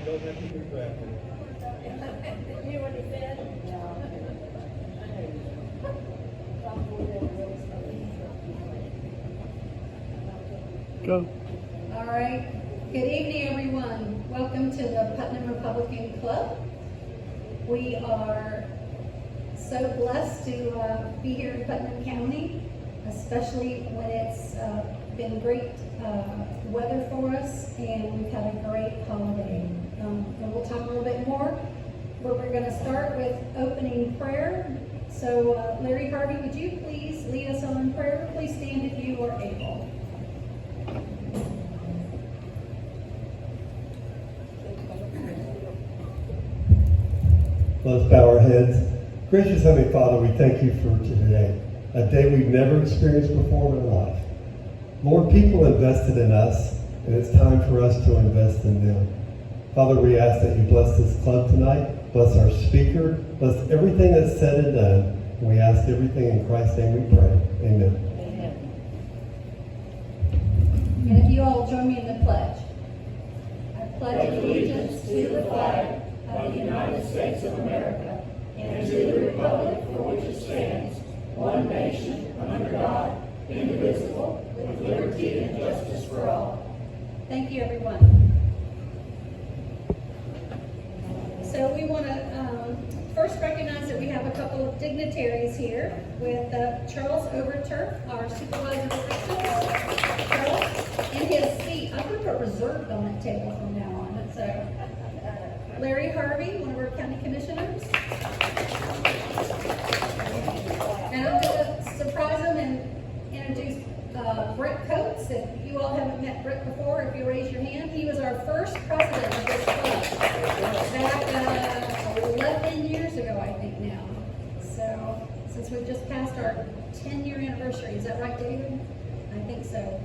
Go. All right. Good evening, everyone. Welcome to the Putnam Republican Club. We are so blessed to be here in Putnam County, especially when it's been great weather for us and we've had a great holiday. And we'll talk a little bit more, but we're going to start with opening prayer. So Larry Harvey, would you please lead us on in prayer? Please stand if you are able. Let's bow our heads. Gracious Heavenly Father, we thank you for today, a day we've never experienced before in our life. Lord, people invested in us, and it's time for us to invest in them. Father, we ask that you bless this club tonight, bless our speaker, bless everything that's said and done. And we ask everything in Christ's name we pray. Amen. And if you all join me in the pledge. I pledge allegiance to the flag of the United States of America and to the republic for which it stands, one nation, under God, indivisible, with liberty and justice for all. Thank you, everyone. So we want to first recognize that we have a couple of dignitaries here with Charles Overturf, our supervisor of elections. Charles, in his seat, I'm going to put reserved on that table from now on. So, Larry Harvey, one of our county commissioners. And I'm going to surprise him and introduce Brett Coates. If you all haven't met Brett before, if you raise your hand, he was our first president of this club back 11 years ago, I think now. So, since we've just passed our 10-year anniversary, is that right, David? I think so.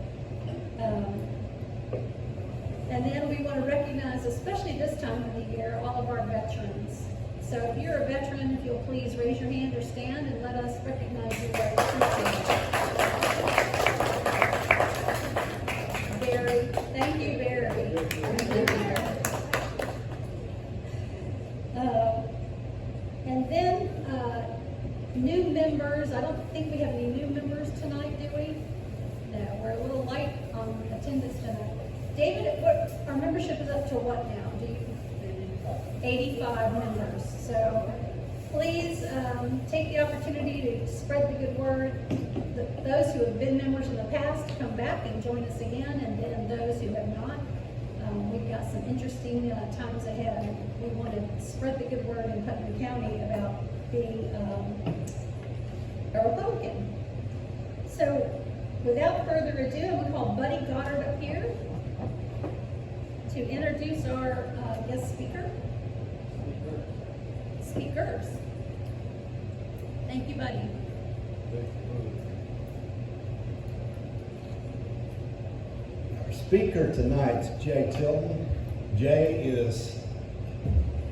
And then we want to recognize, especially this time of the year, all of our veterans. So if you're a veteran, if you'll please raise your hand or stand and let us recognize you. Barry, thank you, Barry. And then new members. I don't think we have any new members tonight, do we? No, we're a little light on attendance tonight. David, our membership is up to what now? 85 members. So please take the opportunity to spread the good word. Those who have been members in the past, come back and join us again, and then those who have not. We've got some interesting times ahead. We want to spread the good word in Putnam County about being a Republican. So without further ado, I'm going to call Buddy Goddard up here to introduce our guest speakers. Thank you, Buddy. Our speaker tonight's Jay Tilton. Jay is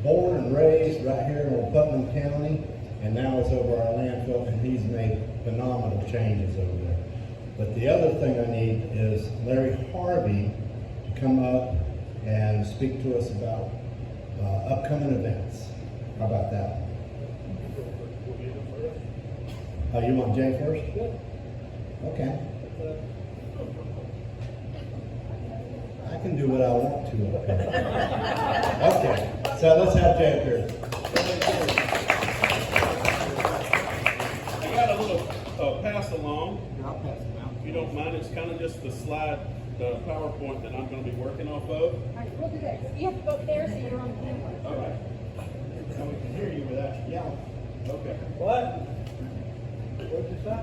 born and raised right here in Putnam County, and now is over our landfill, and he's made phenomenal changes over there. But the other thing I need is Larry Harvey to come up and speak to us about upcoming events. How about that? Oh, you want Jay first? Okay. I can do what I want to up here. Okay, so let's have Jay up here. I got a little pass along. I'll pass it out. If you don't mind, it's kind of just the slide, the PowerPoint that I'm going to be working off of. All right, we'll do that. You have to go there so you're on camera. All right. So we can hear you without you yelling. Okay. What? What'd you say?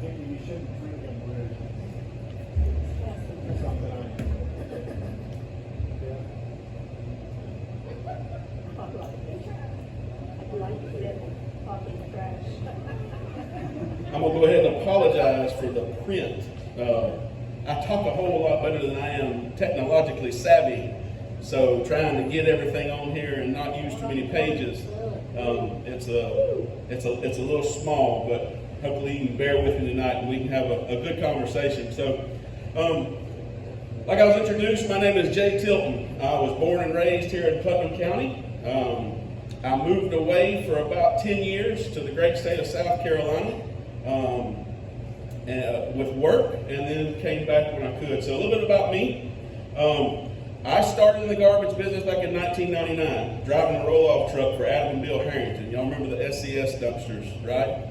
Maybe you shouldn't drink them weird. Something I'm going to go ahead and apologize for the print. I talk a whole lot better than I am technologically savvy, so trying to get everything on here and not use too many pages, it's a little small, but hopefully you can bear with me tonight and we can have a good conversation. So Like I was introduced, my name is Jay Tilton. I was born and raised here in Putnam County. I moved away for about 10 years to the great state of South Carolina with work, and then came back when I could. So a little bit about me. I started in the garbage business back in 1999, driving a roll-off truck for Adam and Bill Harrington. Y'all remember the SCS dumpsters, right?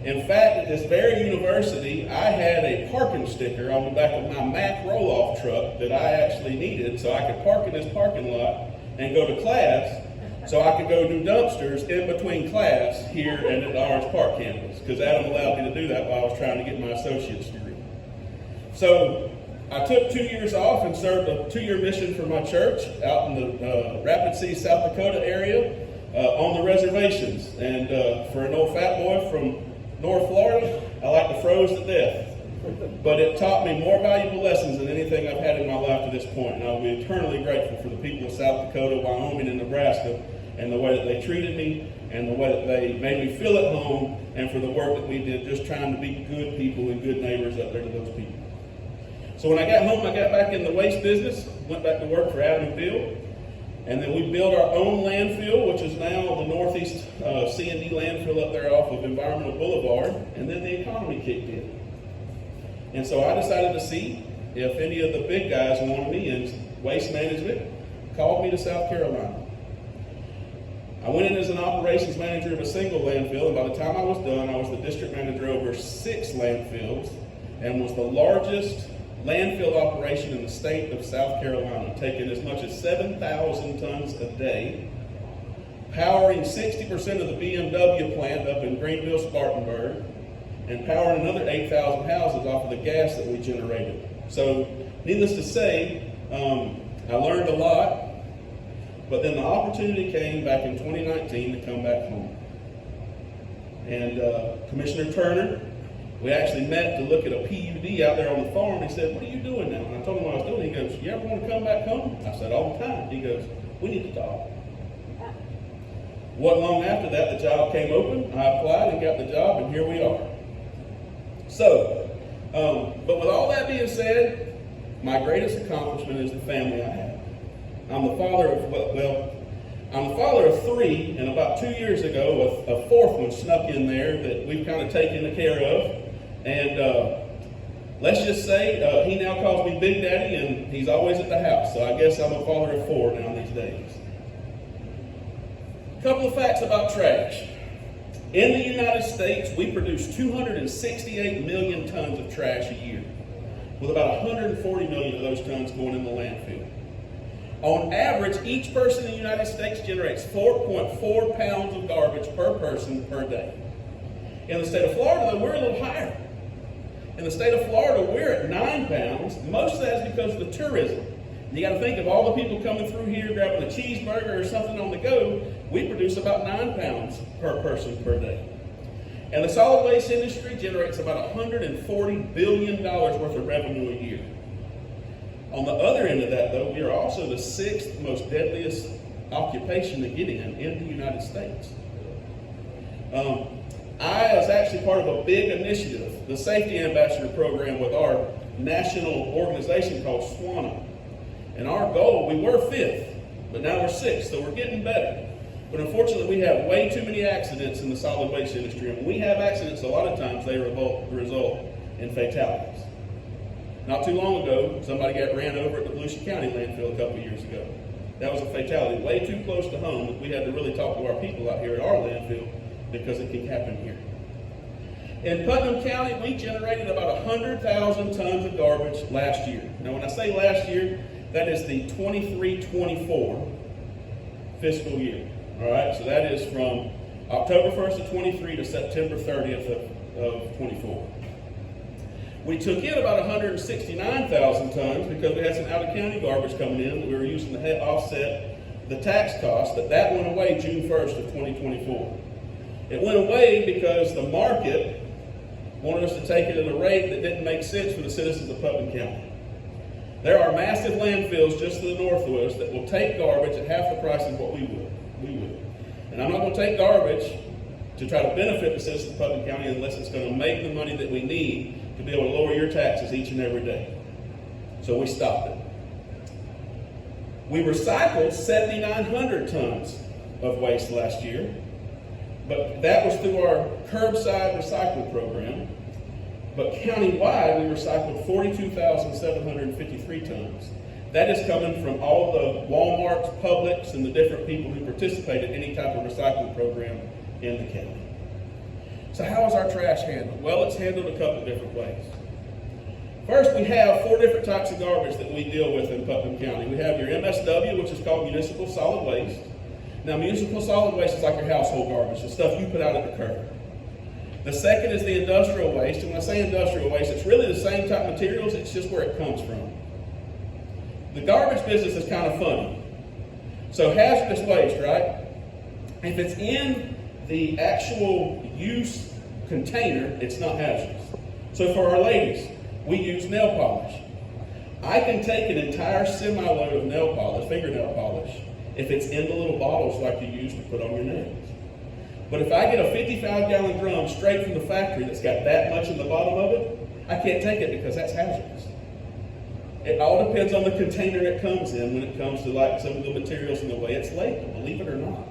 In fact, at this very university, I had a parking sticker on the back of my Mack roll-off truck that I actually needed so I could park in this parking lot and go to class, so I could go do dumpsters in between class here and at the Orange Park campus, because Adam allowed me to do that while I was trying to get my associate's degree. So I took 2 years off and served a 2-year mission for my church out in the Rapid City, South Dakota area on the reservations. And for an old fat boy from North Florida, I like to froze to death. But it taught me more valuable lessons than anything I've had in my life to this point. And I'll be eternally grateful for the people of South Dakota, Wyoming, and Nebraska, and the way that they treated me, and the way that they made me feel at home, and for the work that we did just trying to be good people and good neighbors up there to those people. So when I got home, I got back in the waste business, went back to work for Adam and Bill, and then we built our own landfill, which is now the Northeast C&D landfill up there off of Environmental Boulevard, and then the economy kicked in. And so I decided to see if any of the big guys wanted me in waste management, called me to South Carolina. I went in as an operations manager of a single landfill, and by the time I was done, I was the district manager over 6 landfills, and was the largest landfill operation in the state of South Carolina, taking as much as 7,000 tons a day, powering 60% of the BMW plant up in Greenville, Spartanburg, and powering another 8,000 houses off of the gas that we generated. So, needless to say, I learned a lot, but then the opportunity came back in 2019 to come back home. And Commissioner Turner, we actually met to look at a PUD out there on the farm. He said, "What are you doing now?" And I told him what I was doing. He goes, "You ever want to come back home?" I said, "All the time." He goes, "We need to talk." Wasn't long after that, the job came open. I applied and got the job, and here we are. So, but with all that being said, my greatest accomplishment is the family I have. I'm the father of, I'm the father of 3, and about 2 years ago, a 4th one snuck in there that we've kind of taken care of. And let's just say he now calls me Big Daddy, and he's always at the house. So I guess I'm a father of 4 now these days. A couple of facts about trash. In the United States, we produce 268 million tons of trash a year, with about 140 million of those tons going in the landfill. On average, each person in the United States generates 4.4 pounds of garbage per person per day. In the state of Florida, though, we're a little higher. In the state of Florida, we're at 9 pounds. Most of that is because of the tourism. You got to think of all the people coming through here grabbing a cheeseburger or something on the go. We produce about 9 pounds per person per day. And the solid waste industry generates about $140 billion worth of revenue a year. On the other end of that, though, we are also the 6th most deadliest occupation to get in the United States. I was actually part of a big initiative, the Safety Ambassador Program, with our national organization called SWANA. And our goal, we were 5th, but now we're 6th, so we're getting better. But unfortunately, we have way too many accidents in the solid waste industry. And when we have accidents, a lot of times they result in fatalities. Not too long ago, somebody got ran over at the Volusia County landfill a couple of years ago. That was a fatality way too close to home that we had to really talk to our people out here at our landfill, because it can happen here. In Putnam County, we generated about 100,000 tons of garbage last year. Now, when I say last year, that is the 23-24 fiscal year. All right, so that is from October 1st of 23 to September 30th of 24. We took in about 169,000 tons because we had some out-of-county garbage coming in that we were using to offset the tax cost, but that went away June 1st of 2024. It went away because the market wanted us to take it at a rate that didn't make sense for the citizens of Putnam County. There are massive landfills just to the north of us that will take garbage at half the price of what we would. And I'm not going to take garbage to try to benefit the citizens of Putnam County unless it's going to make the money that we need to be able to lower your taxes each and every day. So we stopped it. We recycled 7,900 tons of waste last year, but that was through our curbside recycling program. But countywide, we recycled 42,753 tons. That is coming from all the Walmarts, Publix, and the different people who participate in any type of recycling program in the county. So how is our trash handled? Well, it's handled a couple different ways. First, we have 4 different types of garbage that we deal with in Putnam County. We have your MSW, which is called municipal solid waste. Now, municipal solid waste is like your household garbage, the stuff you put out at the curb. The second is the industrial waste, and when I say industrial waste, it's really the same type of materials, it's just where it comes from. The garbage business is kind of funny. So hazardous waste, right? If it's in the actual use container, it's not hazardous. So for our ladies, we use nail polish. I can take an entire semi-load of nail polish, fingernail polish, if it's in the little bottles like you use to put on your nails. But if I get a 55-gallon drum straight from the factory that's got that much in the bottom of it, I can't take it because that's hazardous. It all depends on the container it comes in when it comes to like some of the materials and the way it's labeled, believe it or not.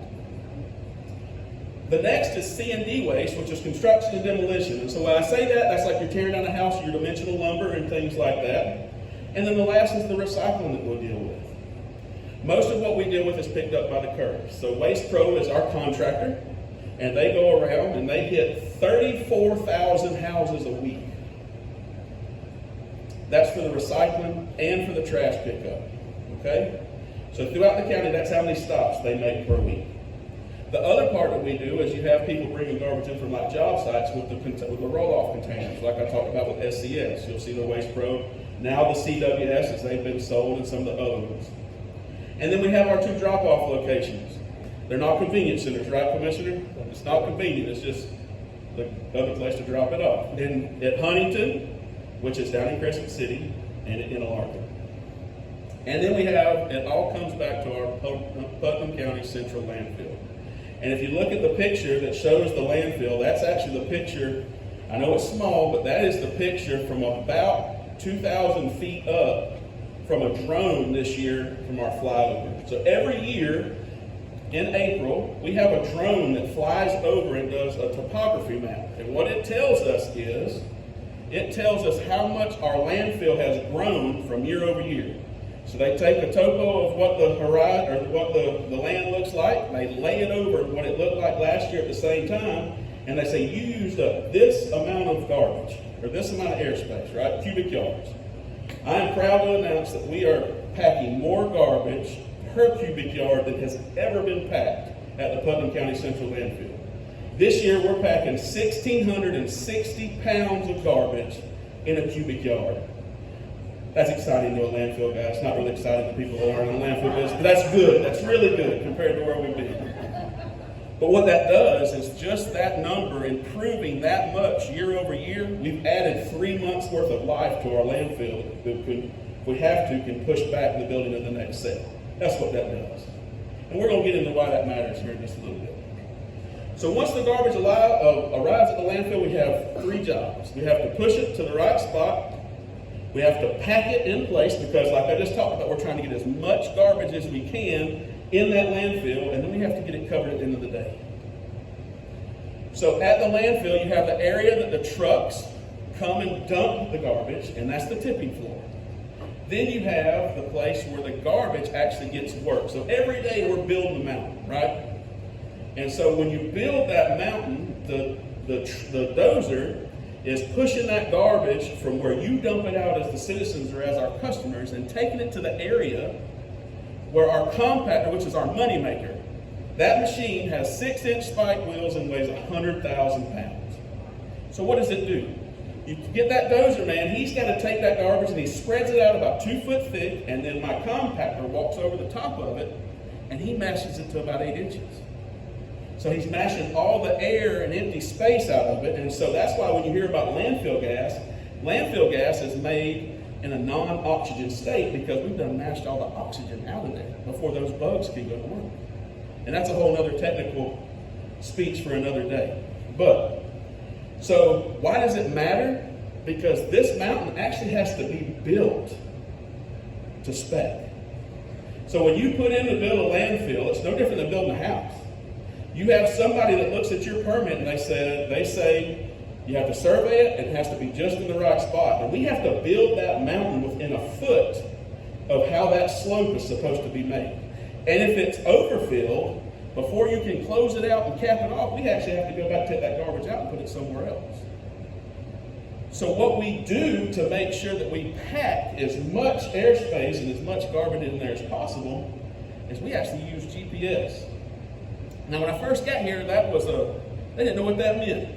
The next is C&D waste, which is construction and demolition. And so when I say that, that's like you're tearing down a house, your dimensional lumber and things like that. And then the last is the recycling that we'll deal with. Most of what we deal with is picked up by the curbs. So Waste Pro is our contractor, and they go around and they hit 34,000 houses a week. That's for the recycling and for the trash pickup, okay? So throughout the county, that's how many stops they make per week. The other part that we do is you have people bringing garbage in from like job sites with the roll-off containers, like I talked about with SCS. You'll see the Waste Pro, now the CWS as they've been sold, and some of the other ones. And then we have our 2 drop-off locations. They're not convenience centers, right, Commissioner? It's not convenient, it's just the other place to drop it off. Then at Huntington, which is down in Crescent City, and at Interlaken. And then we have, it all comes back to our Putnam County Central Landfill. And if you look at the picture that shows the landfill, that's actually the picture, I know it's small, but that is the picture from about 2,000 feet up from a drone this year from our flyover. So every year in April, we have a drone that flies over and does a topography map. And what it tells us is, it tells us how much our landfill has grown from year over year. So they take a topo of what the horizon or what the land looks like, they lay it over what it looked like last year at the same time, and they say you used up this amount of garbage or this amount of airspace, right? Cubic yards. I am proud to announce that we are packing more garbage per cubic yard than has ever been packed at the Putnam County Central Landfill. This year we're packing 1,660 pounds of garbage in a cubic yard. That's exciting to a landfill guy. It's not really exciting to people that aren't in the landfill business, but that's good. That's really good compared to where we've been. But what that does is just that number improving that much year over year, we've added 3 months worth of life to our landfill that could, if we have to, can push back the building of the next set. That's what that does. And we're going to get into why that matters here in just a little bit. So once the garbage arrives at the landfill, we have 3 jobs. We have to push it to the right spot. We have to pack it in place because, like I just talked about, we're trying to get as much garbage as we can in that landfill, and then we have to get it covered at the end of the day. So at the landfill, you have the area that the trucks come and dump the garbage, and that's the tipping floor. Then you have the place where the garbage actually gets worked. So every day we're building the mountain, right? And so when you build that mountain, the dozer is pushing that garbage from where you dump it out as the citizens or as our customers and taking it to the area where our compactor, which is our money maker, that machine has 6-inch spike wheels and weighs 100,000 pounds. So what does it do? You get that dozer man, he's got to take that garbage and he spreads it out about 2 foot thick, and then my compactor walks over the top of it and he mashes it to about 8 inches. So he's mashing all the air and empty space out of it. And so that's why when you hear about landfill gas is made in a non-oxygen state because we've done mashed all the oxygen out of there before those bugs can go to work. And that's a whole other technical speech for another day. But, so why does it matter? Because this mountain actually has to be built to spec. So when you put in to build a landfill, it's no different than building a house. You have somebody that looks at your permit and they say you have to survey it and it has to be just in the right spot. And we have to build that mountain within a foot of how that slope is supposed to be made. And if it's overfilled, before you can close it out and cap it off, we actually have to go back, take that garbage out and put it somewhere else. So what we do to make sure that we pack as much airspace and as much garbage in there as possible is we actually use GPS. Now when I first got here, they didn't know what that meant.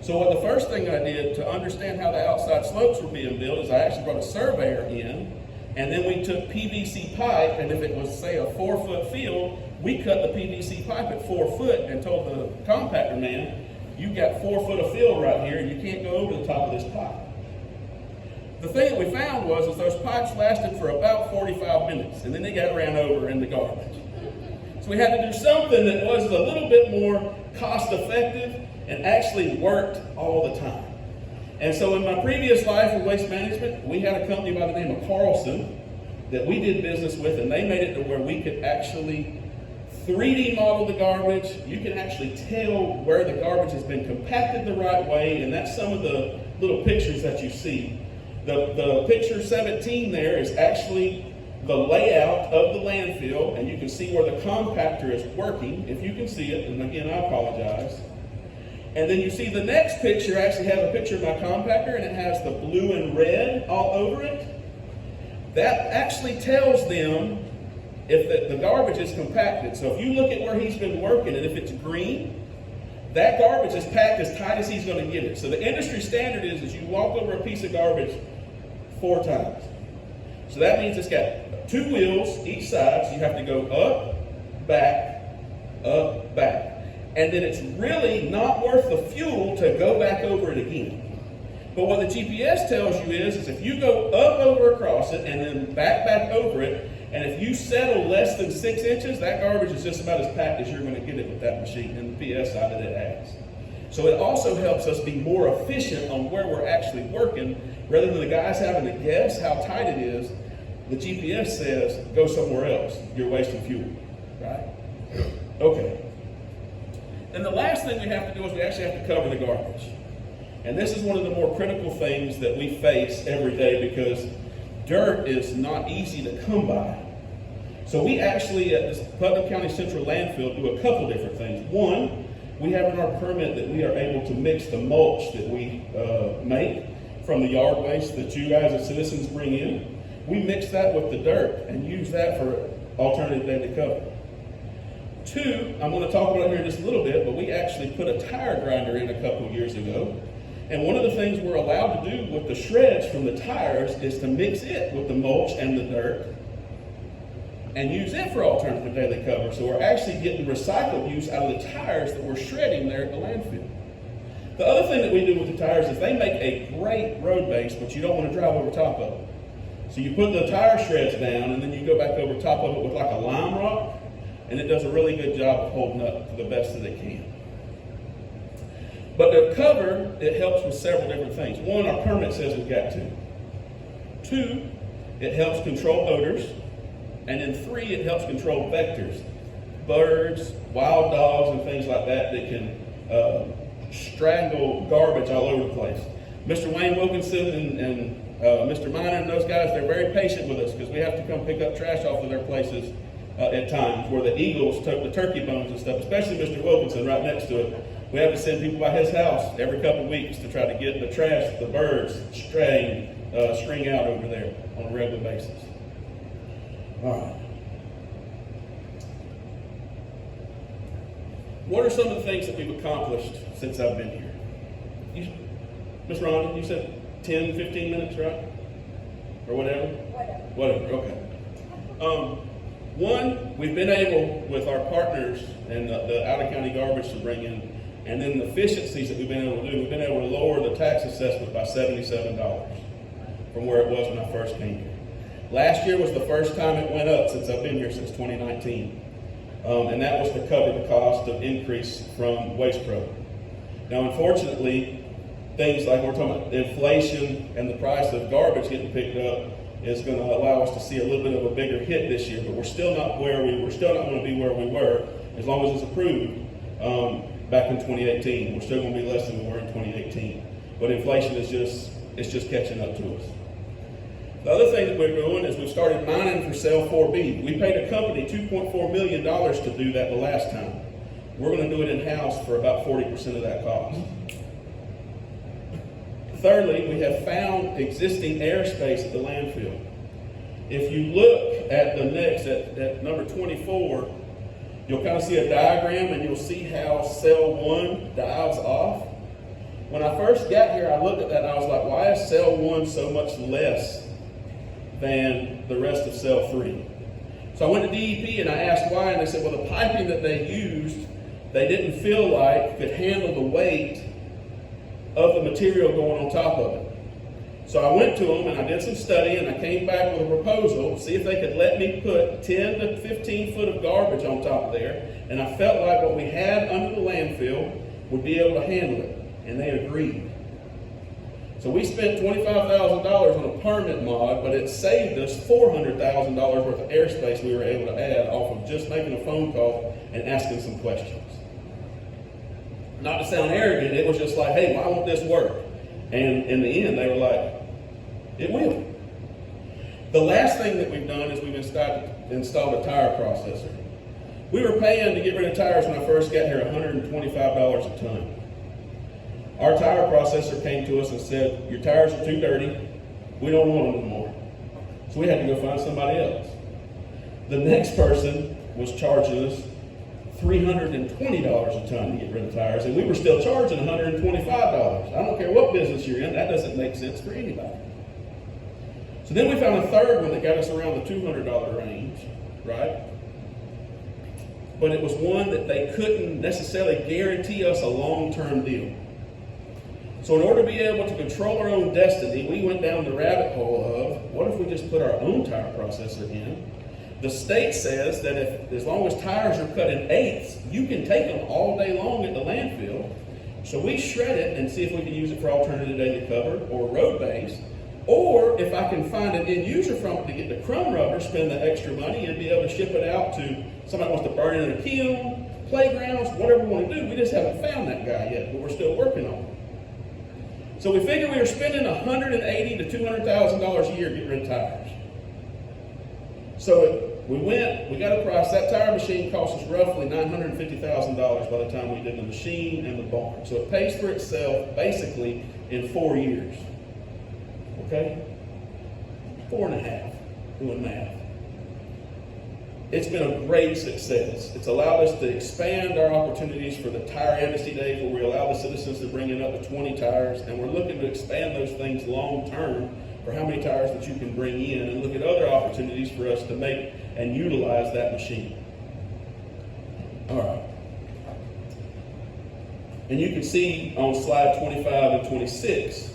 So what the first thing I did to understand how the outside slopes were being built is I actually brought a surveyor in, and then we took PVC pipe, and if it was, say, a 4-foot field, we cut the PVC pipe at 4 foot and told the compactor man, you got 4 foot of fill right here, and you can't go over the top of this pipe. The thing that we found was that those pipes lasted for about 45 minutes, and then they got ran over in the garbage. So we had to do something that was a little bit more cost effective and actually worked all the time. And so in my previous life in waste management, we had a company by the name of Carlson that we did business with, and they made it to where we could actually 3D model the garbage. You can actually tell where the garbage has been compacted the right way, and that's some of the little pictures that you see. The picture 17 there is actually the layout of the landfill, and you can see where the compactor is working, if you can see it, and again, I apologize. And then you see the next picture actually has a picture of my compactor, and it has the blue and red all over it. That actually tells them if the garbage is compacted. So if you look at where he's been working, and if it's green, that garbage is packed as tight as he's going to get it. So the industry standard is you walk over a piece of garbage 4 times. So that means it's got 2 wheels each side, so you have to go up, back. And then it's really not worth the fuel to go back over it again. But what the GPS tells you is if you go up over across it and then back over it, and if you settle less than 6 inches, that garbage is just about as packed as you're going to get it with that machine and the PSI that it has. So it also helps us be more efficient on where we're actually working. Rather than the guys having to guess how tight it is, the GPS says, go somewhere else. You're wasting fuel, right? Okay. And the last thing we have to do is we actually have to cover the garbage. And this is one of the more critical things that we face every day because dirt is not easy to come by. So we actually, at this Putnam County Central Landfill, do a couple different things. One, we have in our permit that we are able to mix the mulch that we make from the yard waste that you guys as citizens bring in. We mix that with the dirt and use that for alternative daily cover. 2, I'm going to talk about it here in just a little bit, but we actually put a tire grinder in a couple years ago. And one of the things we're allowed to do with the shreds from the tires is to mix it with the mulch and the dirt and use it for alternative daily cover. So we're actually getting recycled use out of the tires that we're shredding there at the landfill. The other thing that we do with the tires is they make a great road base, but you don't want to drive over top of it. So you put the tire shreds down and then you go back over top of it with like a lime rock, and it does a really good job of holding up to the best that it can. But the cover, it helps with several different things. 1, our permit says we've got to. 2, it helps control odors. And then 3, it helps control vectors. Birds, wild dogs, and things like that that can strangle garbage all over the place. Mr. Wayne Wilkinson and Mr. Miner and those guys, they're very patient with us because we have to come pick up trash off of their places at times where the eagles took the turkey bones and stuff, especially Mr. Wilkinson right next to it. We have to send people by his house every couple of weeks to try to get the trash that the birds string out over there on a regular basis. All right. What are some of the things that we've accomplished since I've been here? Ms. Rhonda, you said 10, 15 minutes, right? Or whatever? Whatever, okay. 1, we've been able, with our partners and the out-of-county garbage to bring in, and then the efficiencies that we've been able to do, we've been able to lower the tax assessment by $77 from where it was when I first came here. Last year was the first time it went up since I've been here since 2019. And that was to cover the cost of increase from Waste Pro. Now, unfortunately, things like we're talking about inflation and the price of garbage getting picked up is going to allow us to see a little bit of a bigger hit this year, but we're still not going to be where we were as long as it's approved back in 2018. We're still going to be less than we were in 2018. But inflation is just catching up to us. The other thing that we're doing is we've started mining for Cell 4B. We paid a company $2.4 million to do that the last time. We're going to do it in-house for about 40% of that cost. Thirdly, we have found existing airspace at the landfill. If you look at the next, at number 24, you'll kind of see a diagram and you'll see how Cell 1 dives off. When I first got here, I looked at that and I was like, why is Cell 1 so much less than the rest of Cell 3? So I went to DEP and I asked why, and they said, well, the piping that they used, they didn't feel like could handle the weight of the material going on top of it. So I went to them and I did some study and I came back with a proposal to see if they could let me put 10 to 15 foot of garbage on top of there, and I felt like what we had under the landfill would be able to handle it, and they agreed. So we spent $25,000 on a permit mod, but it saved us $400,000 worth of airspace we were able to add off of just making a phone call and asking some questions. Not to sound arrogant, it was just like, hey, why won't this work? And in the end, they were like, it will. The last thing that we've done is we've installed a tire processor. We were paying to get rid of tires when I first got here $125 a ton. Our tire processor came to us and said, your tires are too dirty. We don't want them anymore. So we had to go find somebody else. The next person was charging us $320 a ton to get rid of tires, and we were still charging $125. I don't care what business you're in, that doesn't make sense for anybody. So then we found a third one that got us around the $200 range, right? But it was one that they couldn't necessarily guarantee us a long-term deal. So in order to be able to control our own destiny, we went down the rabbit hole of, what if we just put our own tire processor in? The state says that as long as tires are cut in eighths, you can take them all day long at the landfill. So we shred it and see if we can use it for alternative daily cover or road base. Or if I can find an end user from it to get the crumb rubber, spend the extra money and be able to ship it out to somebody who wants to burn it in a kiln, playgrounds, whatever we want to do. We just haven't found that guy yet, but we're still working on it. So we figured we were spending $180,000 to $200,000 a year getting rid of tires. So we got a price. That tire machine cost us roughly $950,000 by the time we did the machine and the barn. So it pays for itself basically in 4 years. Okay? 4.5, doing math. It's been a great success. It's allowed us to expand our opportunities for the tire amnesty days where we allow the citizens to bring in up to 20 tires, and we're looking to expand those things long term for how many tires that you can bring in, and look at other opportunities for us to make and utilize that machine. All right. And you can see on slide 25 and 26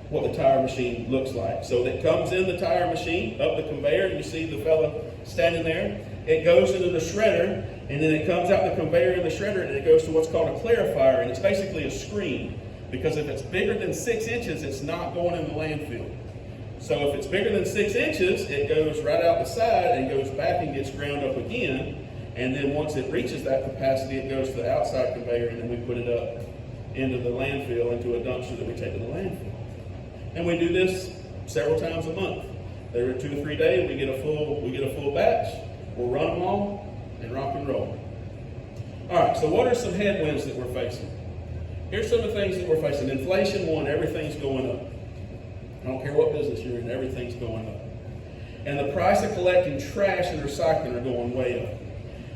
what the tire machine looks like. So it comes in the tire machine, up the conveyor, and you see the fella standing there. It goes into the shredder, and then it comes out the conveyor in the shredder, and it goes to what's called a clarifier, and it's basically a screen. Because if it's bigger than 6 inches, it's not going in the landfill. So if it's bigger than 6 inches, it goes right out the side and goes back and gets ground up again. And then once it reaches that capacity, it goes to the outside conveyor, and then we put it up into the landfill, into a dumpster that we take to the landfill. And we do this several times a month. Every 2 or 3 days, we get a full batch. We'll run them all and rock and roll. All right. So what are some headwinds that we're facing? Here's some of the things that we're facing. Inflation, one, everything's going up. I don't care what business you're in, everything's going up. And the price of collecting trash and recycling are going way up.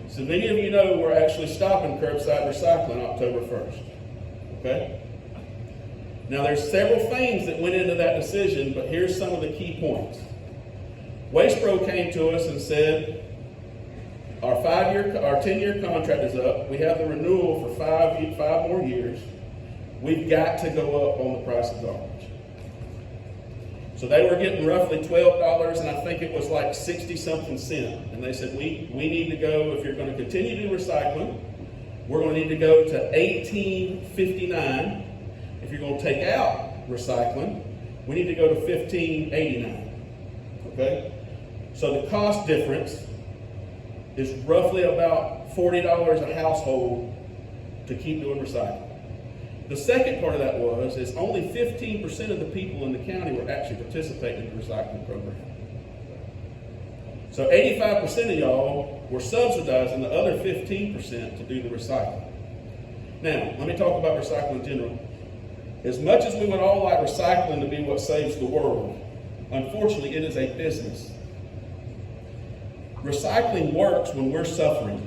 So many of you know we're actually stopping curbside recycling October 1st. Okay? Now there's several things that went into that decision, but here's some of the key points. Waste Pro came to us and said, our 10-year contract is up. We have the renewal for five more years. We've got to go up on the price of garbage. So they were getting roughly $12, and I think it was like 60-something cents. And they said, we need to go, if you're going to continue to do recycling, we're going to need to go to $18.59. If you're going to take out recycling, we need to go to $15.89. Okay? So the cost difference is roughly about $40 a household to keep doing recycling. The second part of that is only 15% of the people in the county were actually participating in the recycling program. So 85% of y'all were subsidizing the other 15% to do the recycling. Now, let me talk about recycling in general. As much as we would all like recycling to be what saves the world, unfortunately, it is a business. Recycling works when we're suffering.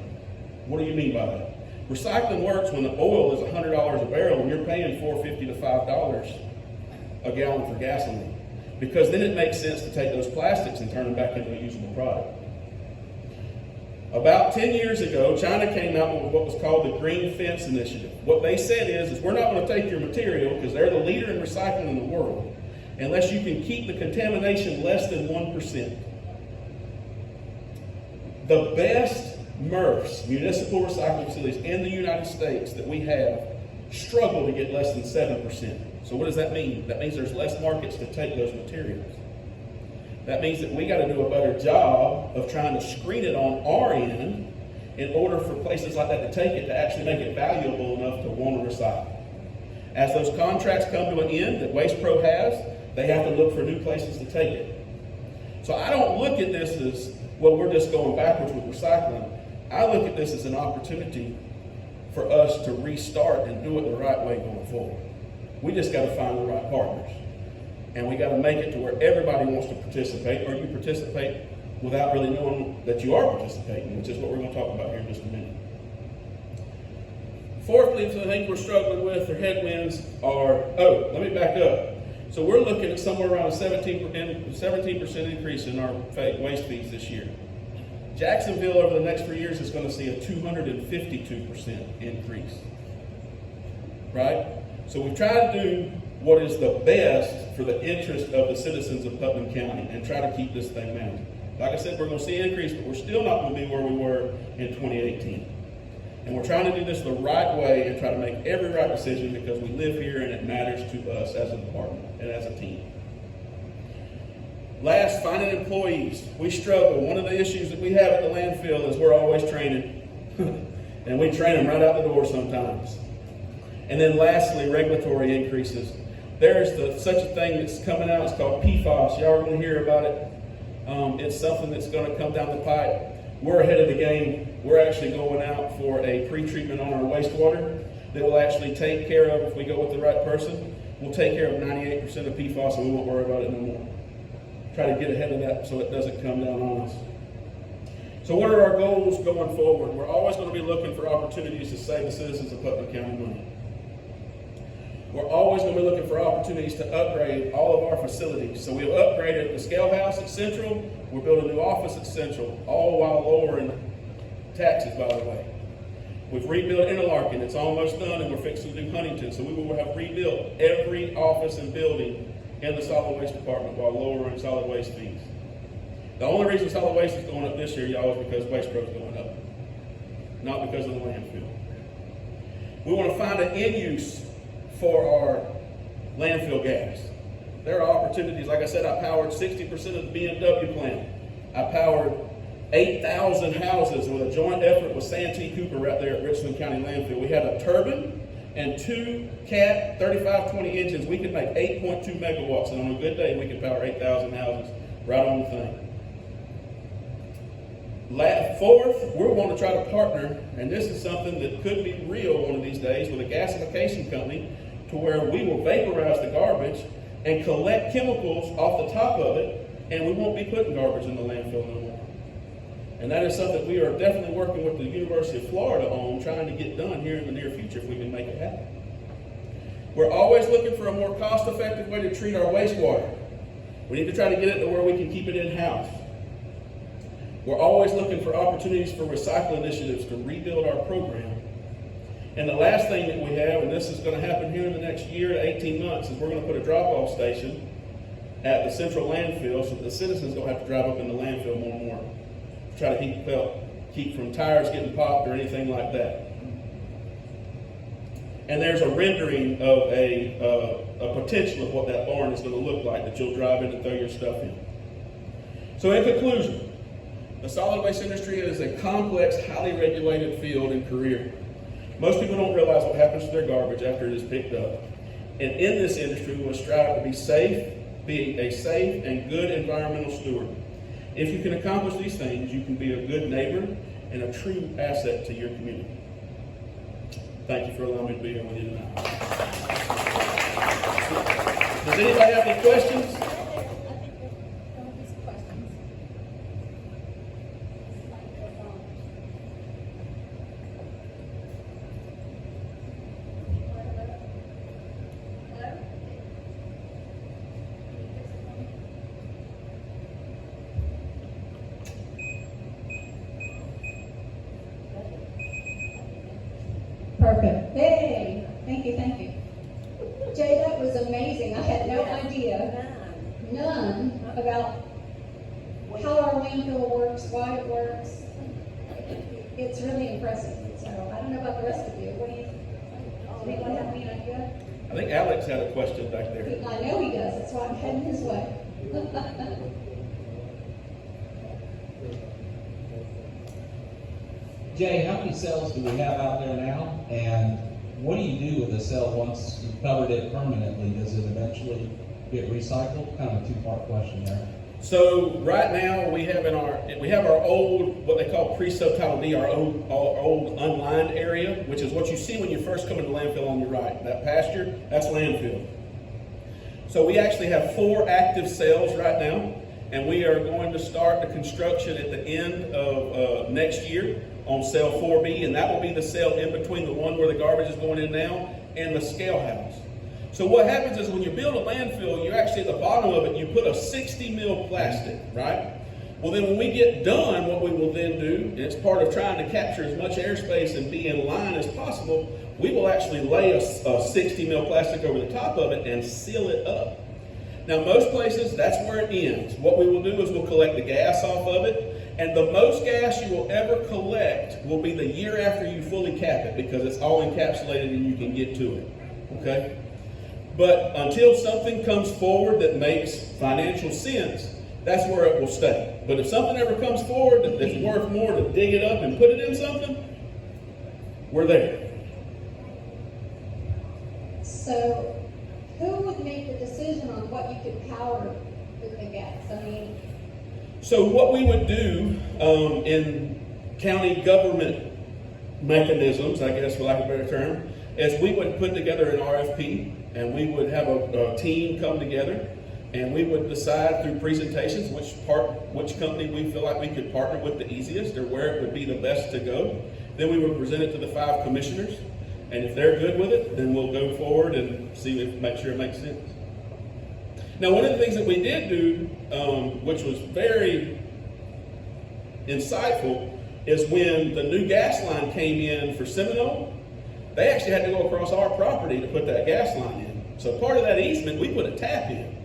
What do you mean by that? Recycling works when the oil is $100 a barrel and you're paying $4.50 to $5 a gallon for gasoline. Because then it makes sense to take those plastics and turn them back into a usable product. About 10 years ago, China came out with what was called the Green Fence Initiative. What they said is we're not going to take your material, because they're the leader in recycling in the world, unless you can keep the contamination less than 1%. The best MRFs, municipal recycling facilities in the United States that we have, struggle to get less than 7%. So what does that mean? That means there's less markets to take those materials. That means that we got to do a better job of trying to screen it on our end in order for places like that to take it, to actually make it valuable enough to want to recycle. As those contracts come to an end that Waste Pro has, they have to look for new places to take it. So I don't look at this as, well, we're just going backwards with recycling. I look at this as an opportunity for us to restart and do it the right way going forward. We just got to find the right partners. And we got to make it to where everybody wants to participate, or you participate without really knowing that you are participating, which is what we're going to talk about here in just a minute. Fourthly, I think we're struggling with, or headwinds are, let me back up. So we're looking at somewhere around a 17% increase in our waste fees this year. Jacksonville over the next 3 years is going to see a 252% increase. Right? So we've tried to do what is the best for the interest of the citizens of Putnam County and try to keep this thing mounted. Like I said, we're going to see an increase, but we're still not going to be where we were in 2018. And we're trying to do this the right way and try to make every right decision, because we live here and it matters to us as a department and as a team. Last, finding employees. We struggle. One of the issues that we have at the landfill is we're always training. And we train them right out the door sometimes. And then lastly, regulatory increases. There's such a thing that's coming out. It's called PFAS. Y'all are going to hear about it. It's something that's going to come down the pipe. We're ahead of the game. We're actually going out for a pre-treatment on our wastewater that will actually take care of, if we go with the right person, we'll take care of 98% of PFAS, and we won't worry about it no more. Try to get ahead of that so it doesn't come down on us. So what are our goals going forward? We're always going to be looking for opportunities to save the citizens of Putnam County money. We're always going to be looking for opportunities to upgrade all of our facilities. So we've upgraded the scale house at Central. We're building a new office at Central, all while lowering taxes, by the way. We've rebuilt Interlaken. It's almost done, and we're fixing to do Huntington. So we will have rebuilt every office and building in the solid waste department while lowering solid waste fees. The only reason solid waste is going up this year, y'all, is because Waste Pro is going up, not because of the landfill. We want to find an end use for our landfill gas. There are opportunities. Like I said, I powered 60% of the BMW plant. I powered 8,000 houses with a joint effort with Santee Cooper right there at Richland County Landfill. We had a turbine and 2 Cat 3520 engines. We could make 8.2 megawatts, and on a good day, we could power 8,000 houses right on the thing. Fourth, we're going to try to partner, and this is something that could be real one of these days, with a gasification company, to where we will vaporize the garbage and collect chemicals off the top of it, and we won't be putting garbage in the landfill no more. And that is something we are definitely working with the University of Florida on, trying to get done here in the near future if we can make it happen. We're always looking for a more cost-effective way to treat our wastewater. We need to try to get it to where we can keep it in-house. We're always looking for opportunities for recycle initiatives to rebuild our program. And the last thing that we have, and this is going to happen here in the next year to 18 months, is we're going to put a drop-off station at the central landfill so that the citizens don't have to drive up in the landfill more and more to try to keep from tires getting popped or anything like that. And there's a rendering of a potential of what that barn is going to look like that you'll drive in and throw your stuff in. So in conclusion, the solid waste industry is a complex, highly regulated field and career. Most people don't realize what happens to their garbage after it is picked up. And in this industry, we will strive to be a safe and good environmental steward. If you can accomplish these things, you can be a good neighbor and a true asset to your community. Thank you for allowing me to be here with you tonight. Does anybody have any questions? Perfect. Hey, thank you, thank you. Jay, that was amazing. I had no idea, none, about how our landfill works, why it works. It's really impressive. So I don't know about the rest of you. What do you, does anyone have any idea? I think Alex had a question back there. I know he does. That's why I'm heading his way. Jay, how many cells do we have out there now? And what do you do with a cell once you've covered it permanently? Does it eventually get recycled? Kind of a two-part question there. So right now we have our old, what they call pre-subtitle D, our old unlined area, which is what you see when you first come into landfill on your right. That pasture, that's landfill. So we actually have 4 active cells right now, and we are going to start the construction at the end of next year on cell 4B, and that will be the cell in between the one where the garbage is going in now and the scale house. So what happens is when you build a landfill, you actually at the bottom of it, you put a 60 mil plastic, right? Well, then when we get done, what we will then do, and it's part of trying to capture as much airspace and be in line as possible, we will actually lay a 60 mil plastic over the top of it and seal it up. Now, most places, that's where it ends. What we will do is we'll collect the gas off of it, and the most gas you will ever collect will be the year after you fully cap it, because it's all encapsulated and you can get to it, okay? But until something comes forward that makes financial sense, that's where it will stay. But if something ever comes forward that's worth more to dig it up and put it in something, we're there. So who would make the decision on what you could power with the gas? I mean, so what we would do in county government mechanisms, I guess for lack of a better term, is we would put together an RFP, and we would have a team come together, and we would decide through presentations which company we feel like we could partner with the easiest, or where it would be the best to go. Then we would present it to the 5 commissioners, and if they're good with it, then we'll go forward and make sure it makes sense. Now, one of the things that we did do, which was very insightful, is when the new gas line came in for Seminole, they actually had to go across our property to put that gas line in. So part of that easement, we put a tap in.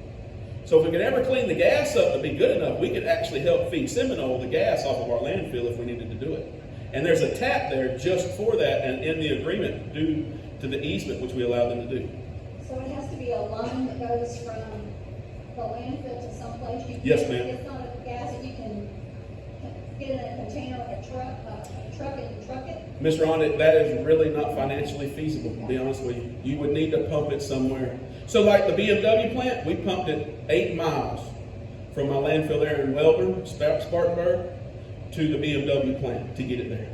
So if we could ever clean the gas up to be good enough, we could actually help feed Seminole the gas off of our landfill if we needed to do it. And there's a tap there just for that, and in the agreement due to the easement, which we allow them to do. so it has to be a line that goes from the landfill to someplace. Yes, ma'am. It's not a gas that you can get in a container like a truck and truck it. Ms. Rhonda, that is really not financially feasible, to be honest with you. You would need to pump it somewhere. So like the BMW plant, we pumped it 8 miles from my landfill there in Weldon, Spartanburg, to the BMW plant to get it there.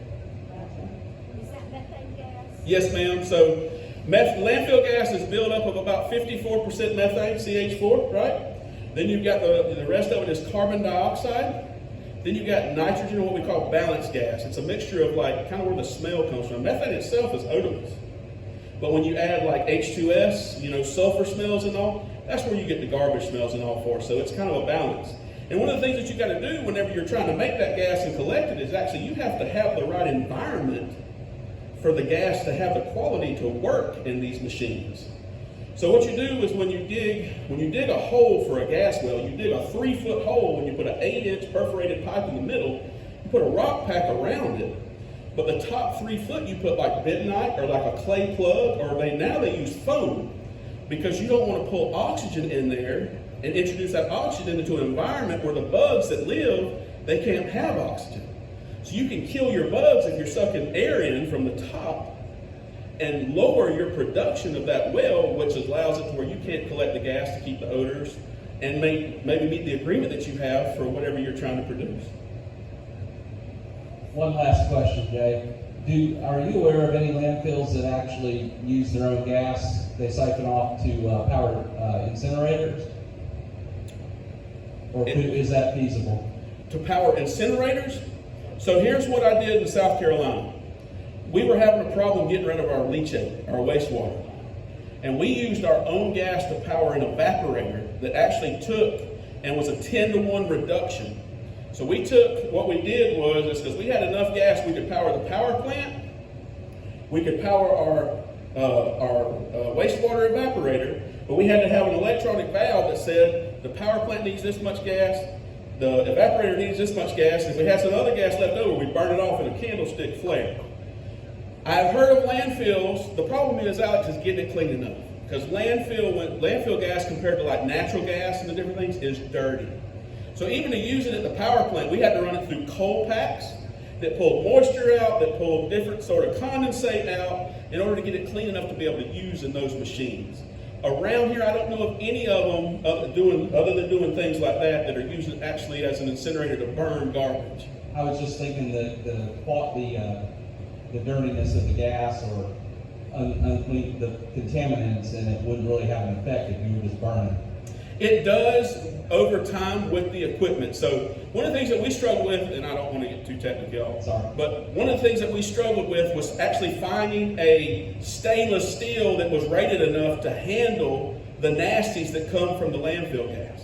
Is that methane gas? Yes, ma'am. So landfill gas is built up of about 54% methane, CH4, right? Then you've got the rest of it is carbon dioxide. Then you've got nitrogen, or what we call balanced gas. It's a mixture of like kind of where the smell comes from. Methane itself is odorless. But when you add like H2S, sulfur smells and all, that's where you get the garbage smells and all for. So it's kind of a balance. And one of the things that you got to do whenever you're trying to make that gas and collect it is actually you have to have the right environment for the gas to have the quality to work in these machines. So what you do is when you dig a hole for a gas well, you dig a 3-foot hole and you put an 8-inch perforated pipe in the middle, you put a rock pack around it, but the top 3 foot you put like bentonite or like a clay plug, or now they use foam, because you don't want to pull oxygen in there and introduce that oxygen into an environment where the bugs that live, they can't have oxygen. So you can kill your bugs if you're sucking air in from the top and lower your production of that well, which allows it to where you can't collect the gas to keep the odors and maybe meet the agreement that you have for whatever you're trying to produce. One last question, Jay. Are you aware of any landfills that actually use their own gas they siphon off to power incinerators? Or is that feasible? To power incinerators? So here's what I did in South Carolina. We were having a problem getting rid of our leachate, our wastewater. And we used our own gas to power an evaporator that actually took and was a 10-to-1 reduction. So what we did was, because we had enough gas, we could power the power plant, we could power our wastewater evaporator, but we had to have an electronic valve that said the power plant needs this much gas, the evaporator needs this much gas, and if we had some other gas left over, we'd burn it off in a candlestick flare. I've heard of landfills. The problem is, Alex, is getting it clean enough. Because landfill gas compared to like natural gas and the different things is dirty. So even to use it at the power plant, we had to run it through cold packs that pulled moisture out, that pulled different sort of condensate out in order to get it clean enough to be able to use in those machines. Around here, I don't know of any of them other than doing things like that are used actually as an incinerator to burn garbage. I was just thinking the dirtiness of the gas or unclean, the contaminants, and it wouldn't really have an effect if you were just burning. It does over time with the equipment. So one of the things that we struggled with, and I don't want to get too technical, Sorry. but one of the things that we struggled with was actually finding a stainless steel that was rated enough to handle the nasties that come from the landfill gas.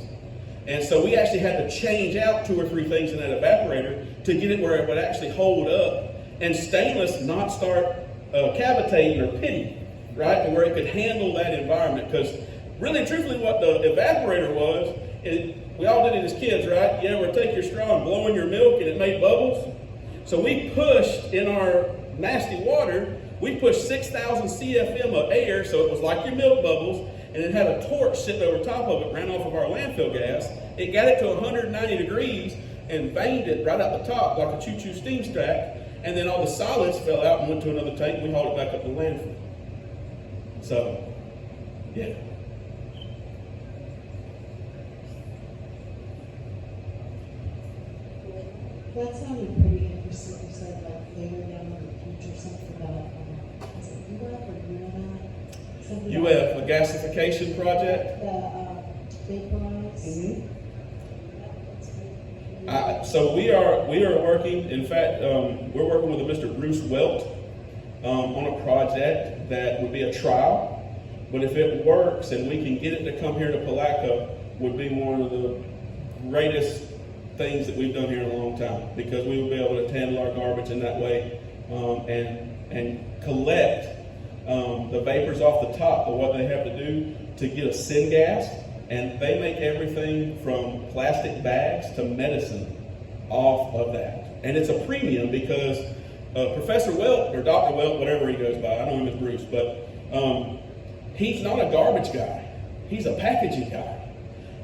And so we actually had to change out 2 or 3 things in that evaporator to get it where it would actually hold up and stainless not start cavitating or pitting, right? To where it could handle that environment. Because really, truthfully, what the evaporator was, we all did it as kids, right? You ever take your straw and blow in your milk and it made bubbles? So we pushed in our nasty water, we pushed 6,000 CFM of air, so it was like your milk bubbles, and it had a torch sitting over top of it, ran off of our landfill gas. It got it to 190 degrees and veined it right out the top like a choo-choo steam stack, and then all the solids fell out and went to another tank, and we hauled it back up to the landfill. So, yeah. That sounded pretty interesting. You said like later down in the future something about, is it UF or UNI? Something UF, a gasification project. The vaporize. So we are working. In fact, we're working with a Mr. Bruce Welt on a project that would be a trial. But if it works and we can get it to come here to Palatka, would be one of the greatest things that we've done here in a long time, because we will be able to handle our garbage in that way and collect the vapors off the top of what they have to do to get a syngas. And they make everything from plastic bags to medicine off of that. And it's a premium because Professor Welt, or Dr. Welt, whatever he goes by, I know him as Bruce, but he's not a garbage guy. He's a packaging guy.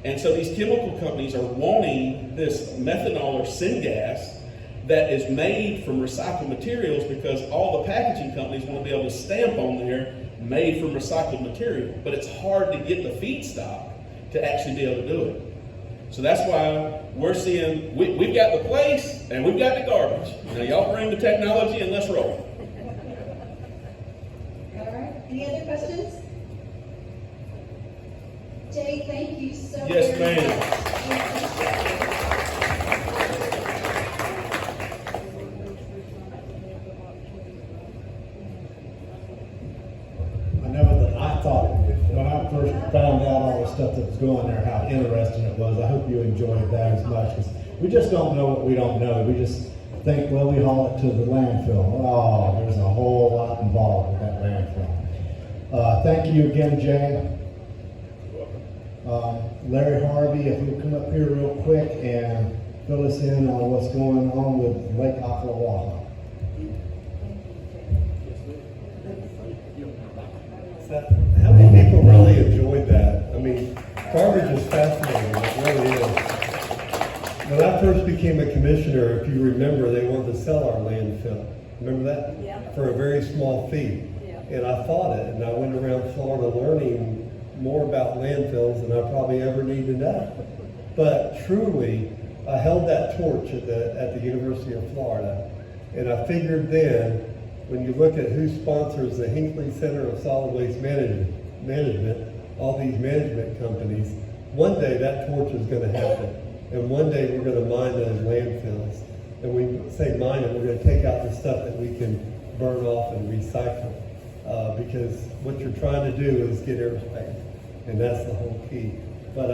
And so these chemical companies are wanting this methanol or syngas that is made from recycled materials, because all the packaging companies want to be able to stamp on there, made from recycled material. But it's hard to get the feedstock to actually be able to do it. So that's why we're seeing, we've got the place and we've got the garbage. Now y'all bring the technology and let's roll. All right, any other questions? Jay, thank you so Yes, very ma'am. much. I know that I thought, when I first found out all the stuff that was going there, how interesting it was. I hope you enjoyed that as much, because we just don't know what we don't know. We just think, well, we haul it to the landfill. Oh, there's a whole lot involved with that landfill. Thank you again, Jay. Larry Harvey, if you'll come up here real quick and fill us in on what's going on with Lake Ocklawaha. How many people really enjoyed that? I mean, Garbage is fascinating, it really is. When I first became a commissioner, if you remember, they wanted to sell our landfill. Remember that? Yeah. For a very small fee. Yeah. And I fought it, and I went around Florida learning more about landfills than I probably ever need to know. But truly, I held that torch at the University of Florida, and I figured then, when you look at who sponsors the Hinckley Center of Solid Waste Management, all these management companies, one day that torch is going to happen, and one day we're going to mine those landfills. And we say mine it, we're going to take out the stuff that we can burn off and recycle, because what you're trying to do is get airspace, and that's the whole key. But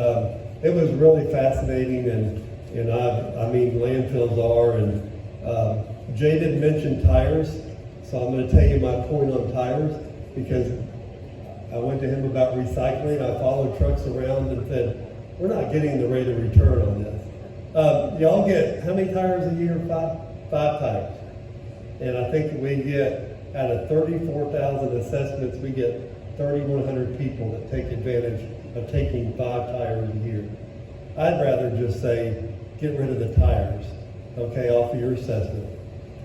it was really fascinating, and I mean landfills are, and Jay didn't mention tires, so I'm going to tell you my point on tires, because I went to him about recycling. I followed trucks around and said, we're not getting the rate of return on this. Y'all get how many tires a year? Five tires. And I think we get, out of 34,000 assessments, we get 3,100 people that take advantage of taking 5 tires a year. I'd rather just say, get rid of the tires, okay, off of your assessment.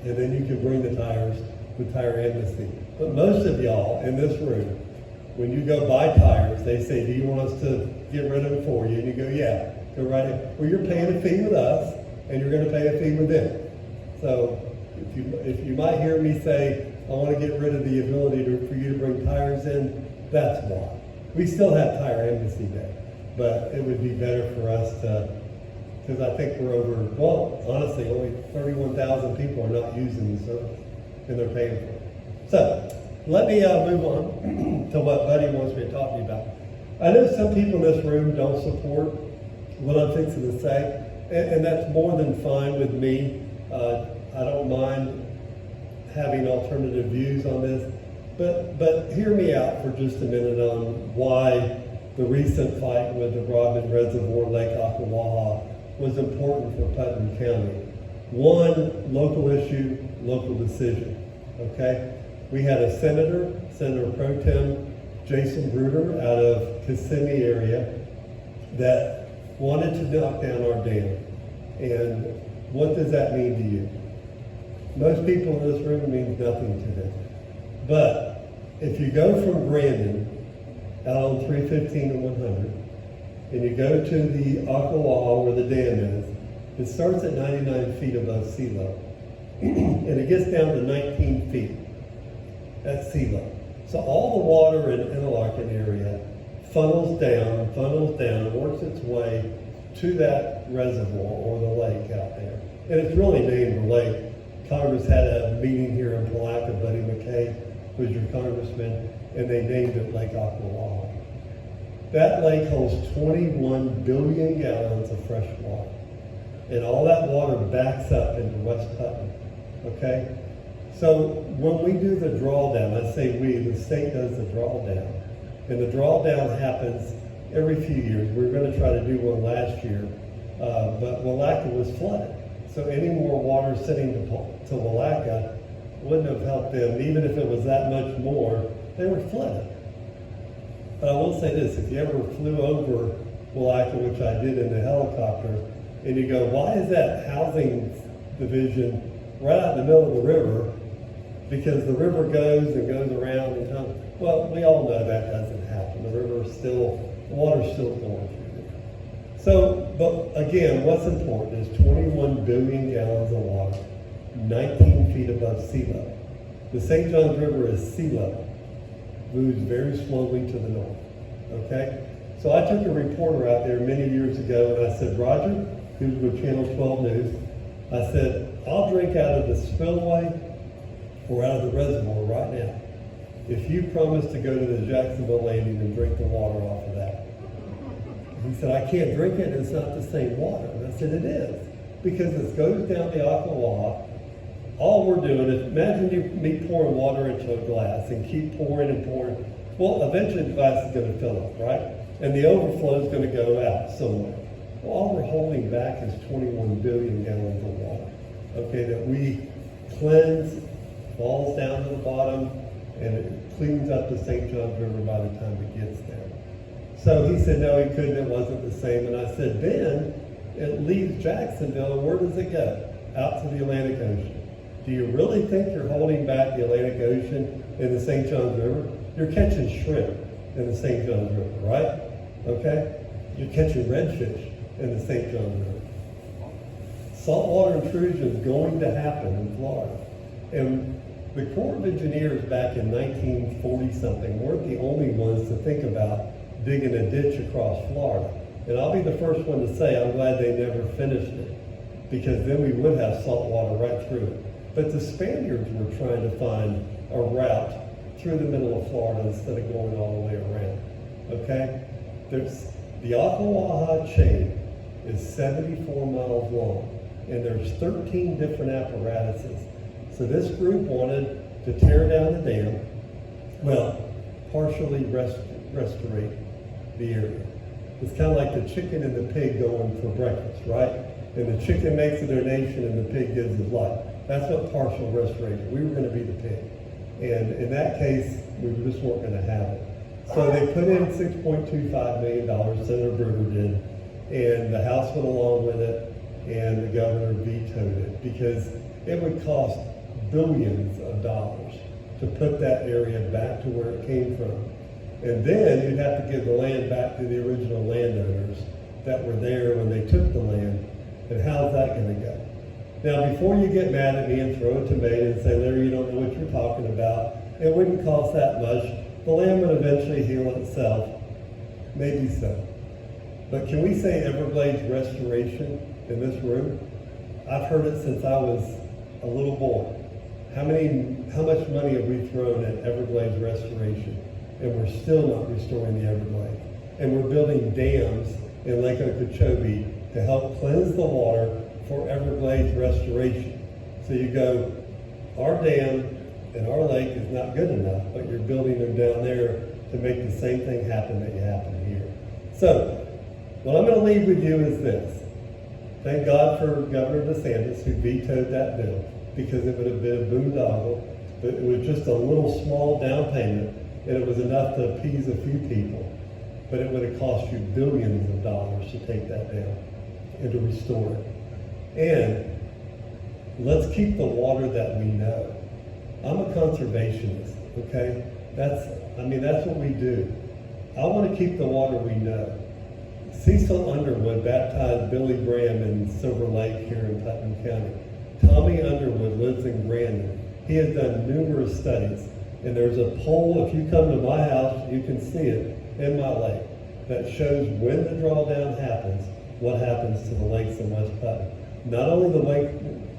And then you can bring the tires with tire amnesty. But most of y'all in this room, when you go buy tires, they say, do you want us to get rid of it for you? And you go, yeah, go right in. Well, you're paying a fee with us, and you're going to pay a fee with them. So if you might hear me say, I want to get rid of the ability for you to bring tires in, that's why. We still have tire amnesty day, but it would be better for us to, because I think we're over, well, honestly, only 31,000 people are not using the service, and they're paying for it. So let me move on to what Buddy wants me to talk to you about. I know some people in this room don't support what I'm fixing to say, and that's more than fine with me. I don't mind having alternative views on this, but hear me out for just a minute on why the recent fight with the Broadman Reservoir, Lake Ocklawaha, was important for Putnam County. One, local issue, local decision, okay? We had a Senator Pro Tem Jason Bruder out of Kissimmee area that wanted to knock down our dam. And what does that mean to you? Most people in this room, it means nothing to them. But if you go from Brandon out on 315 and 100, and you go to the Ocklawaha where the dam is, it starts at 99 feet above sea level. And it gets down to 19 feet at sea level. So all the water in Interlochen area funnels down, and works its way to that reservoir or the lake out there. And it's really named the lake. Congress had a meeting here in Palaca. Buddy McKay was your congressman, and they named it Lake Ocklawaha. That lake holds 21 billion gallons of fresh water. And all that water backs up into West Putnam, okay? So when we do the drawdown, I say we, the state does the drawdown. And the drawdown happens every few years. We were going to try to do one last year, but Willaca was flooded. So any more water sitting to Willaca wouldn't have helped them. Even if it was that much more, they were flooded. But I will say this, if you ever flew over Willaca, which I did in a helicopter, and you go, why is that housing division right out in the middle of the river? Because the river goes and goes around and comes. Well, we all know that doesn't happen. The water's still going through there. So, but again, what's important is 21 billion gallons of water, 19 feet above sea level. The St. Johns River is sea level, moves very slowly to the north, okay? So I took a reporter out there many years ago and I said, Roger, who's with Channel 12 News, I said, I'll drink out of the spillway or out of the reservoir right now if you promise to go to the Jacksonville landing and drink the water off of that. He said, I can't drink it, it's not the same water. And I said, it is, because it goes down the Ocklawaha. All we're doing is, imagine me pouring water into a glass and keep pouring and pouring. Well, eventually the glass is going to fill up, right? And the overflow is going to go out somewhere. Well, all we're holding back is 21 billion gallons of water, okay, that we cleanse, falls down to the bottom, and it cleans up the St. Johns River by the time it gets there. So he said, no, he couldn't, it wasn't the same. And I said, Ben, it leaves Jacksonville, and where does it go? Out to the Atlantic Ocean. Do you really think you're holding back the Atlantic Ocean in the St. Johns River? You're catching shrimp in the St. Johns River, right? Okay? You're catching redfish in the St. Johns River. Saltwater intrusion is going to happen in Florida. And the Corps of Engineers back in 1940-something weren't the only ones to think about digging a ditch across Florida. And I'll be the first one to say I'm glad they never finished it, because then we would have salt water right through it. But the Spaniards were trying to find a route through the middle of Florida instead of going all the way around. Okay? The Ocklawaha chain is 74 miles long, and there's 13 different apparatuses. So this group wanted to tear down the dam, well, partially restorate the area. It's kind of like the chicken and the pig going for breakfast, right? And the chicken makes a donation and the pig gives his life. That's what partial restoration. We were going to be the pig. And in that case, we just weren't going to have it. So they put in $6.25 million, Senator Berger did, and the House went along with it, and the governor vetoed it because it would cost billions of dollars to put that area back to where it came from. And then you'd have to give the land back to the original landowners that were there when they took the land. And how's that going to go? Now, before you get mad at me and throw a tomato and say, Larry, you don't know what you're talking about, it wouldn't cost that much. The land would eventually heal itself. Maybe so. But can we say Everglades restoration in this room? I've heard it since I was a little boy. How much money have we thrown at Everglades restoration? And we're still not restoring the Everglades. And we're building dams in Lake Okeechobee to help cleanse the water for Everglades restoration. So you go, our dam and our lake is not good enough, but you're building them down there to make the same thing happen that you happen here. So, what I'm going to leave with you is this. Thank God for Governor DeSantis who vetoed that bill, because it would have been a boondoggle, but it was just a little small down payment, and it was enough to appease a few people. But it would have cost you billions of dollars to take that down and to restore it. And let's keep the water that we know. I'm a conservationist, okay? That's what we do. I want to keep the water we know. Cecil Underwood baptized Billy Graham in Silver Lake here in Putnam County. Tommy Underwood lives in Grandin. He has done numerous studies. And there's a pole, if you come to my house, you can see it in my lake, that shows when the drawdown happens, what happens to the lakes in West Putnam. Not only the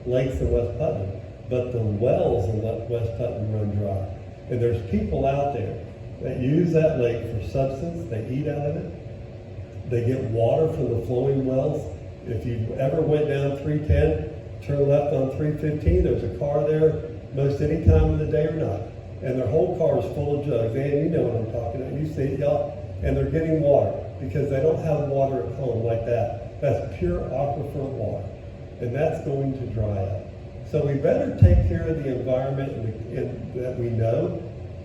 lakes in West Putnam, but the wells in West Putnam run dry. And there's people out there that use that lake for substance. They eat out of it. They get water from the flowing wells. If you ever went down 310, turn left on 315, there's a car there most any time of the day or night. And their whole car is full of jugs. And you know what I'm talking about. You see it, y'all. And they're getting water because they don't have water at home like that. That's pure aquifer water. And that's going to dry up. So we better take care of the environment that we know,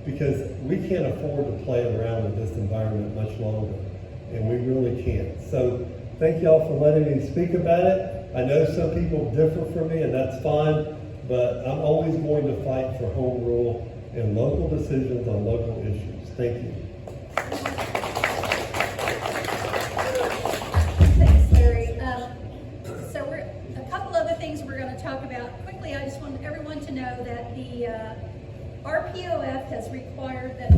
because we can't afford to play around with this environment much longer. And we really can't. So thank y'all for letting me speak about it. I know some people differ from me, and that's fine. But I'm always going to fight for home rule and local decisions on local issues. Thank you. Thanks, Larry. So a couple other things we're going to talk about. Quickly, I just want everyone to know that the RPOF has required that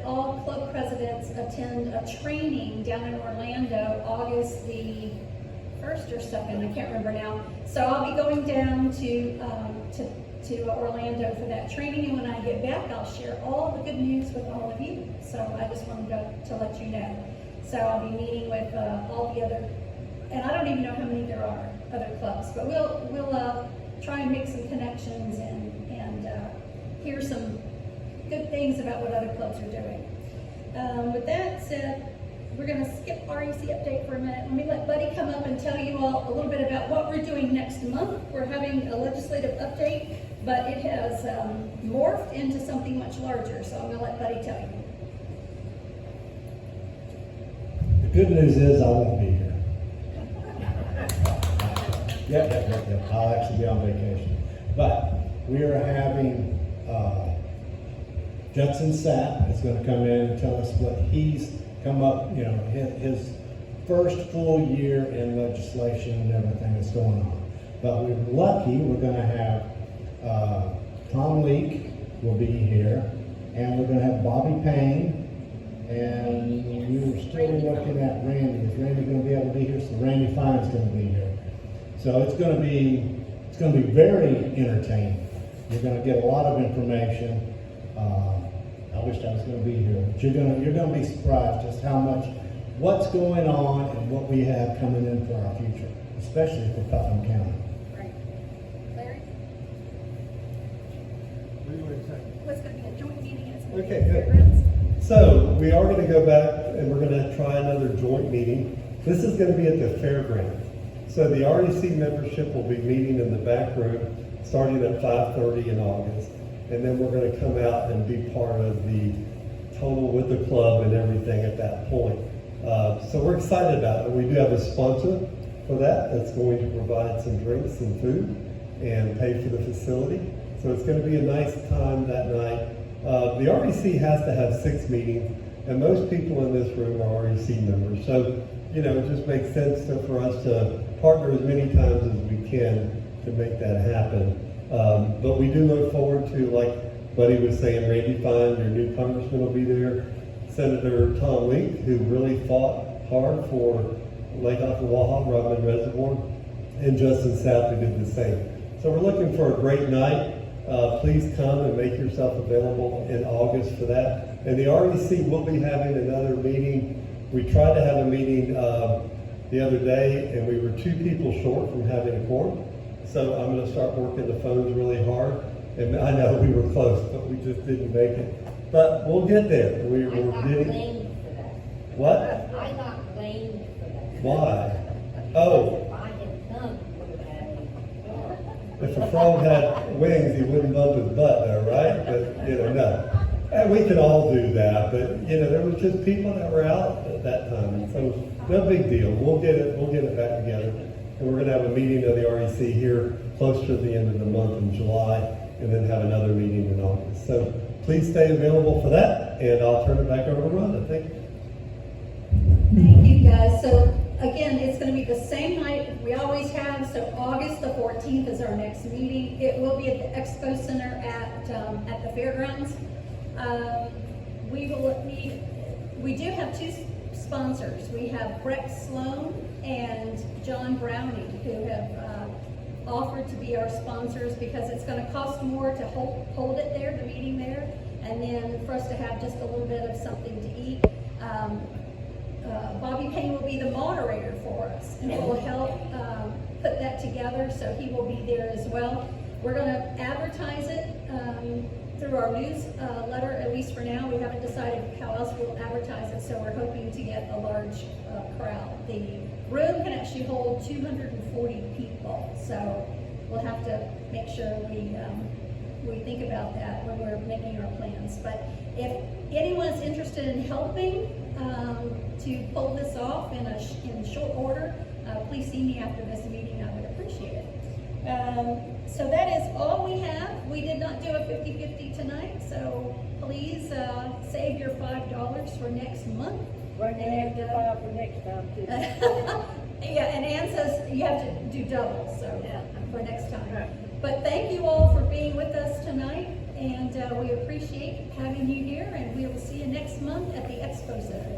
all club presidents attend a training down in Orlando August the 1st or 2nd, I can't remember now. So I'll be going down to Orlando for that training, and when I get back, I'll share all the good news with all of you. So I just wanted to let you know. So I'll be meeting with all the other, and I don't even know how many there are, other clubs, but we'll try and make some connections and hear some good things about what other clubs are doing. With that said, we're going to skip REC update for a minute. Let me let Buddy come up and tell you all a little bit about what we're doing next month. We're having a legislative update, but it has morphed into something much larger, so I'm going to let Buddy tell you. Good news is I won't be here. Yep. I'll actually be on vacation. But we are having, Judson Sapp is gonna come in and tell us what he's come up, his first full year in legislation and everything that's going on. But we're lucky, we're gonna have, Tom Leake will be here, and we're gonna have Bobby Payne, and we were still looking at Randy. Is Randy gonna be able to be here? So Randy Fine's gonna be here. So it's gonna be very entertaining. You're gonna get a lot of information. I wish I was gonna be here, but you're gonna be surprised just how much, what's going on and what we have coming in for our future, especially for Putnam County. Right. Larry? What's going to be a joint meeting? Okay, good. So we are going to go back and we're going to try another joint meeting. This is going to be at the fairground. So the REC membership will be meeting in the back room starting at 5:30 in August. And then we're going to come out and be part of the total with the club and everything at that point. So we're excited about it. We do have a sponsor for that that's going to provide some drinks and food and pay for the facility. So it's going to be a nice time that night. The REC has to have 6 meetings, and most people in this room are REC members. So, it just makes sense for us to partner as many times as we can to make that happen. But we do look forward to, like Buddy was saying, Randy Fine, your new congressman will be there. Senator Tom Leake, who really fought hard for Lake Ocklawaha, Rodman Reservoir, and Justin Sapp, who did the same. So we're looking for a great night. Please come and make yourself available in August for that. And the REC will be having another meeting. We tried to have a meeting the other day, and we were 2 people short from having a quorum. So I'm going to start working the phones really hard. And I know we were close, but we just didn't make it. But we'll get there. We're I'm not getting. blamed for that. What? I'm not blamed for that. Why? Oh. If I had come, you would have had me. If a frog had wings, he wouldn't bump his butt, though, right? But, no. And we can all do that, but, there was just people that were out at that time. And so, no big deal. We'll get it back together. And we're going to have a meeting of the REC here close to the end of the month in July, and then have another meeting in August. So, please stay available for that, and I'll turn it back over to Rhonda. Thank you. Thank you, guys. So again, it's going to be the same night we always have. So August the 14th is our next meeting. It will be at the Expo Center at the fairgrounds. We do have 2 sponsors. We have Breck Sloan and John Browning, who have offered to be our sponsors because it's going to cost more to hold it there, the meeting there, and then for us to have just a little bit of something to eat. Bobby Payne will be the moderator for us and will help put that together, so he will be there as well. We're going to advertise it through our newsletter, at least for now. We haven't decided how else we'll advertise it, so we're hoping to get a large crowd. The room can actually hold 240 people, so we'll have to make sure we think about that when we're making our plans. But if anyone's interested in helping to pull this off in short order, please see me after this meeting. I would appreciate it. So that is all we have. We did not do a 50-50 tonight, so please save your $5 for next month. We're going to have to file for next time too. Yeah, and Ann says you have to do double, so Yeah. for next time. Right. But thank you all for being with us tonight, and we appreciate having you here, and we will see you next month at the Expo Center.